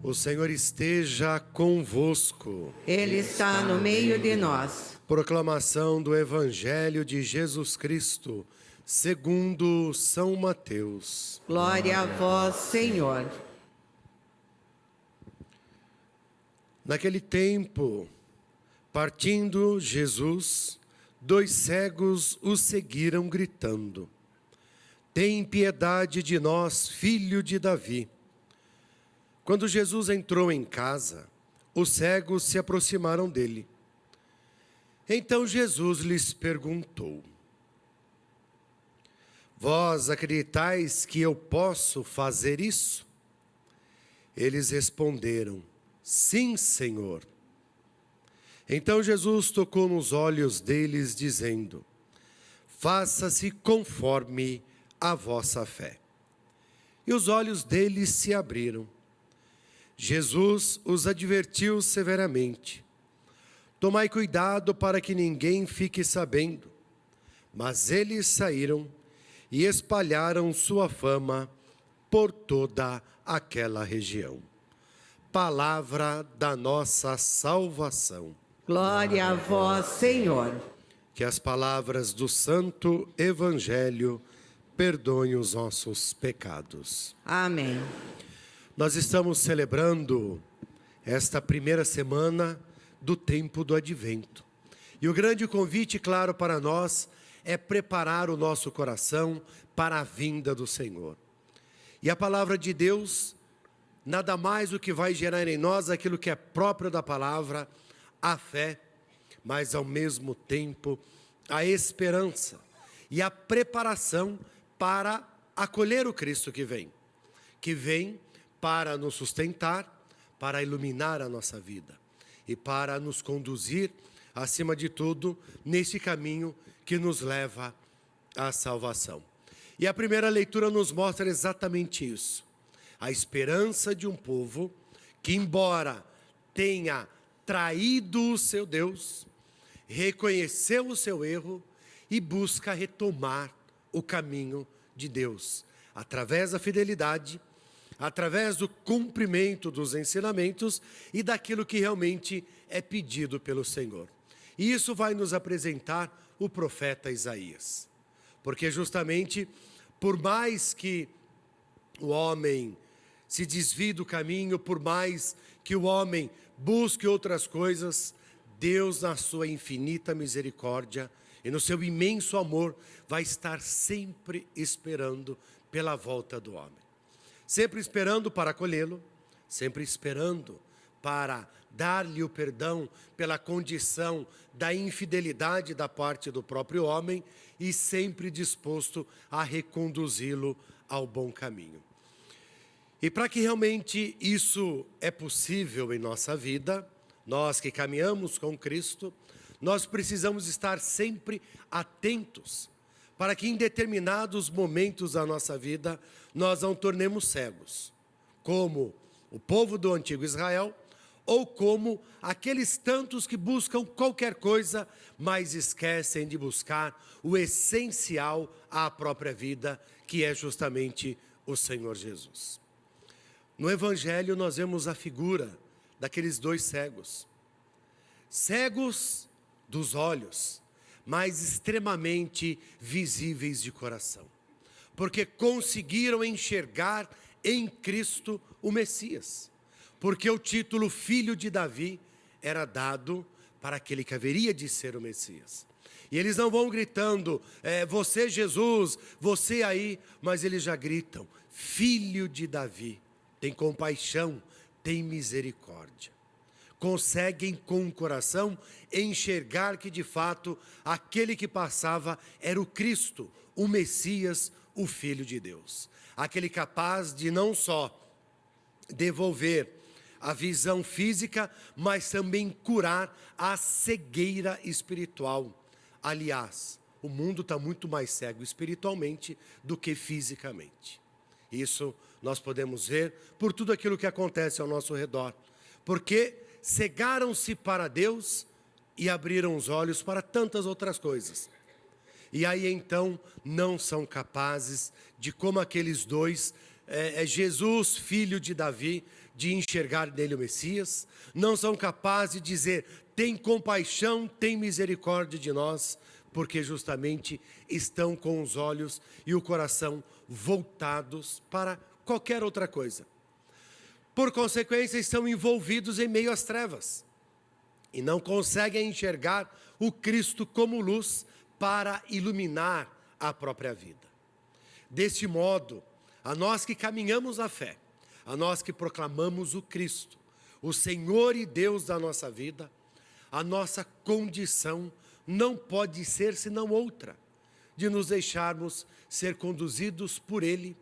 O Senhor esteja convosco. Ele está no meio de nós. Proclamação do Evangelho de Jesus Cristo, segundo São Mateus. Glória a vós, Senhor. Naquele tempo, partindo Jesus, 2 cegos o seguiram gritando: Tem piedade de nós, filho de Davi. Quando Jesus entrou em casa, os cegos se aproximaram dele. Então Jesus lhes perguntou: Vós acreditais que eu posso fazer isso? Eles responderam: Sim, Senhor. Então Jesus tocou nos olhos deles, dizendo: Faça-se conforme a vossa fé. E os olhos deles se abriram. Jesus os advertiu severamente: Tomai cuidado para que ninguém fique sabendo. Mas eles saíram e espalharam sua fama por toda aquela região. Palavra da nossa salvação. Glória a vós, Senhor. Que as palavras do Santo Evangelho perdoem os nossos pecados. Amém. Nós estamos celebrando esta primeira semana do tempo do Advento. E o grande convite, claro, para nós é preparar o nosso coração para a vinda do Senhor. E a palavra de Deus, nada mais o que vai gerar em nós aquilo que é próprio da palavra, a fé, mas ao mesmo tempo a esperança e a preparação para acolher o Cristo que vem para nos sustentar, para iluminar a nossa vida e para nos conduzir, acima de tudo, nesse caminho que nos leva à salvação. E a primeira leitura nos mostra exatamente isso. A esperança de um povo que, embora tenha traído o seu Deus, reconheceu o seu erro e busca retomar o caminho de Deus, através da fidelidade, através do cumprimento dos ensinamentos e daquilo que realmente é pedido pelo Senhor. E isso vai nos apresentar o profeta Isaías. Porque justamente, por mais que o homem se desvie do caminho, por mais que o homem busque outras coisas, Deus, na sua infinita misericórdia e no seu imenso amor, vai estar sempre esperando pela volta do homem. Sempre esperando para acolhê-lo, sempre esperando para dar-lhe o perdão pela condição da infidelidade da parte do próprio homem e sempre disposto a reconduzi-lo ao bom caminho. E para que realmente isso é possível em nossa vida, nós que caminhamos com Cristo, nós precisamos estar sempre atentos para que em determinados momentos da nossa vida nós não tornemos cegos, como o povo do antigo Israel, ou como aqueles tantos que buscam qualquer coisa, mas esquecem de buscar o essencial à própria vida, que é justamente o Senhor Jesus. No Evangelho nós vemos a figura daqueles 2 cegos. Cegos dos olhos, mas extremamente visíveis de coração. Porque conseguiram enxergar em Cristo o Messias. Porque o título Filho de Davi era dado para aquele que haveria de ser o Messias. E eles não vão gritando, você Jesus, você aí, mas eles já gritam, Filho de Davi, tem compaixão, tem misericórdia. Conseguem com o coração enxergar que de fato aquele que passava era o Cristo, o Messias, o Filho de Deus. Aquele capaz de não só devolver a visão física, mas também curar a cegueira espiritual. Aliás, o mundo está muito mais cego espiritualmente do que fisicamente. Isso nós podemos ver por tudo aquilo que acontece ao nosso redor. Porque cegaram-se para Deus e abriram os olhos para tantas outras coisas. E aí então não são capazes de, como aqueles 2, Jesus, filho de Davi, de enxergar nele o Messias, não são capazes de dizer: tem compaixão, tem misericórdia de nós, porque justamente estão com os olhos e o coração voltados para qualquer outra coisa. Por consequência, estão envolvidos em meio às trevas e não conseguem enxergar o Cristo como luz para iluminar a própria vida. Deste modo, a nós que caminhamos na fé, a nós que proclamamos o Cristo, o Senhor e Deus da nossa vida, a nossa condição não pode ser senão outra, de nos deixarmos ser conduzidos por Ele,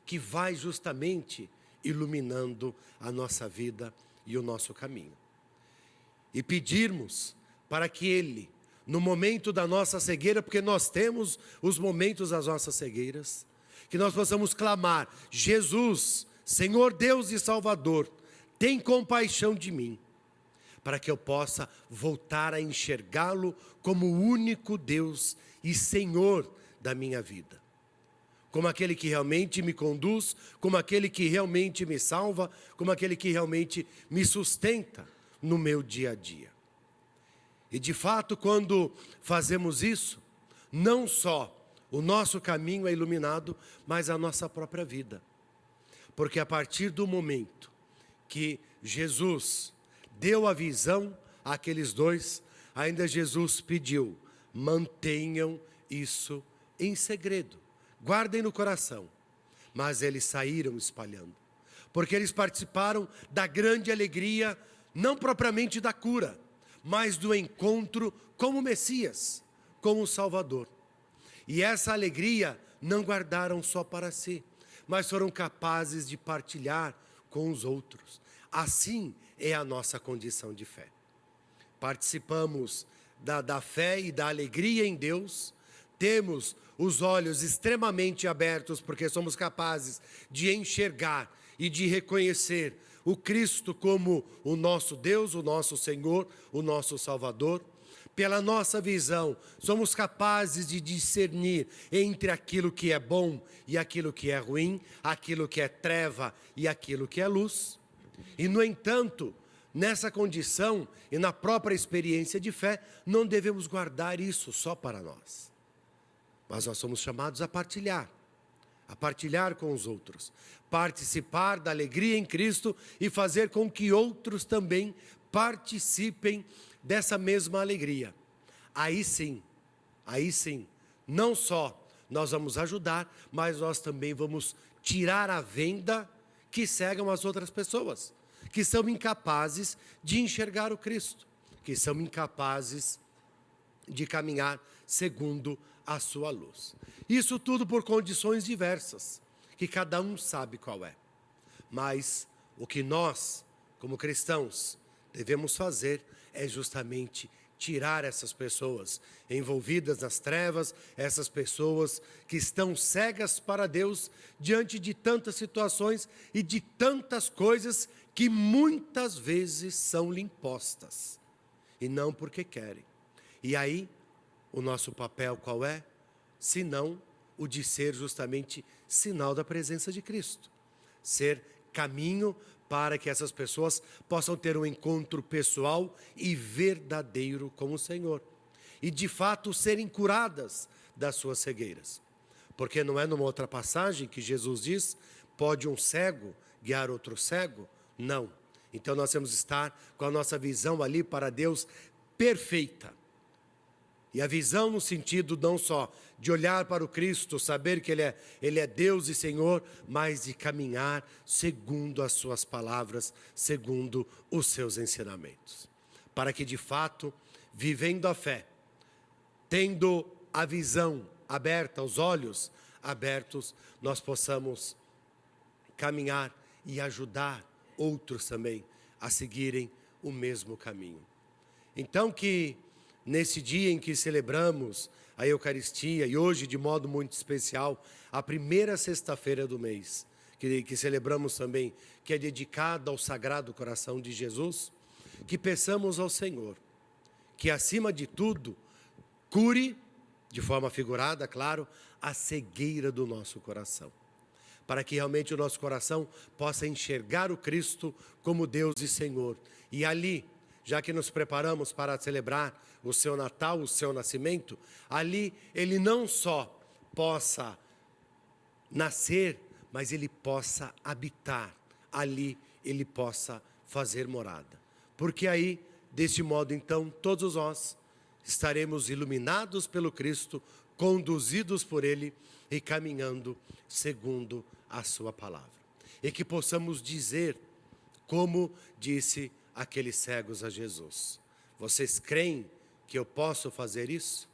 que vai justamente iluminando a nossa vida e o nosso caminho. E pedirmos para que Ele, no momento da nossa cegueira, porque nós temos os momentos das nossas cegueiras, que nós possamos clamar: Jesus, Senhor Deus e Salvador, tem compaixão de mim, para que eu possa voltar a enxergá-lo como o único Deus e Senhor da minha vida. Como aquele que realmente me conduz, como aquele que realmente me salva, como aquele que realmente me sustenta no meu dia a dia. E de fato, quando fazemos isso, não só o nosso caminho é iluminado, mas a nossa própria vida. Porque a partir do momento que Jesus deu a visão àqueles dois, ainda Jesus pediu: mantenham isso em segredo, guardem no coração. Mas eles saíram espalhando, porque eles participaram da grande alegria, não propriamente da cura, mas do encontro com o Messias, com o Salvador. E essa alegria não guardaram só para si, mas foram capazes de partilhar com os outros. Assim é a nossa condição de fé. Participamos da fé e da alegria em Deus, temos os olhos extremamente abertos, porque somos capazes de enxergar e de reconhecer o Cristo como o nosso Deus, o nosso Senhor, o nosso Salvador. Pela nossa visão, somos capazes de discernir entre aquilo que é bom e aquilo que é ruim, aquilo que é treva e aquilo que é luz. E, no entanto, nessa condição e na própria experiência de fé, não devemos guardar isso só para nós. Mas nós somos chamados a partilhar com os outros, participar da alegria em Cristo e fazer com que outros também participem dessa mesma alegria. Aí sim, não só nós vamos ajudar, mas nós também vamos tirar a venda que cegam as outras pessoas, que são incapazes de enxergar o Cristo, que são incapazes de caminhar segundo a sua luz. Isso tudo por condições diversas, que cada um sabe qual é. Mas o que nós, como cristãos, devemos fazer é justamente tirar essas pessoas envolvidas nas trevas, essas pessoas que estão cegas para Deus diante de tantas situações e de tantas coisas que muitas vezes são-lhe impostas, e não porque querem. E aí, o nosso papel qual é? Senão o de ser justamente sinal da presença de Cristo. Ser caminho para que essas pessoas possam ter um encontro pessoal e verdadeiro com o Senhor. E de fato serem curadas das suas cegueiras. Porque não é numa outra passagem que Jesus diz: pode um cego guiar outro cego? Não. Então nós temos que estar com a nossa visão ali para Deus perfeita. E a visão no sentido não só de olhar para o Cristo, saber que Ele é Deus e Senhor, mas de caminhar segundo as suas palavras, segundo os seus ensinamentos. Para que de fato, vivendo a fé, tendo a visão aberta, os olhos abertos, nós possamos caminhar e ajudar outros também a seguirem o mesmo caminho. Então que nesse dia em que celebramos a Eucaristia, e hoje de modo muito especial, a primeira sexta-feira do mês, que celebramos também, que é dedicada ao Sagrado Coração de Jesus, que peçamos ao Senhor, que acima de tudo, cure, de forma figurada, claro, a cegueira do nosso coração, para que realmente o nosso coração possa enxergar o Cristo como Deus e Senhor. E ali, já que nos preparamos para celebrar o seu Natal, o seu nascimento, ali ele não só possa nascer, mas ele possa habitar, ali ele possa fazer morada. Porque aí, deste modo então, todos nós estaremos iluminados pelo Cristo, conduzidos por ele e caminhando segundo a sua palavra. E que possamos dizer, como disse aqueles cegos a Jesus: vocês creem que eu posso fazer isso?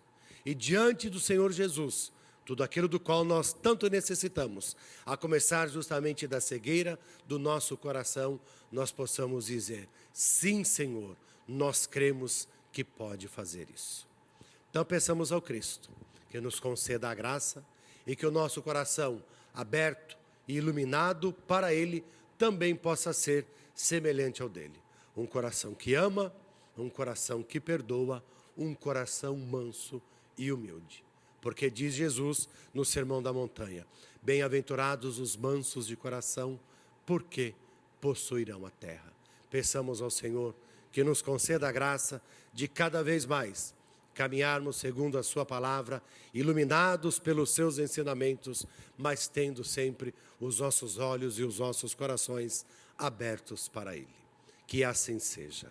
E diante do Senhor Jesus, tudo aquilo do qual nós tanto necessitamos, a começar justamente da cegueira do nosso coração, nós possamos dizer: sim, Senhor, nós cremos que pode fazer isso. Então peçamos ao Cristo que nos conceda a graça e que o nosso coração aberto e iluminado para Ele também possa ser semelhante ao dele. Um coração que ama, um coração que perdoa, um coração manso e humilde. Porque diz Jesus no Sermão da Montanha: bem-aventurados os mansos de coração, porque possuirão a terra. Peçamos ao Senhor que nos conceda a graça de cada vez mais caminharmos segundo a sua palavra, iluminados pelos seus ensinamentos, mas tendo sempre os nossos olhos e os nossos corações abertos para Ele. Que assim seja.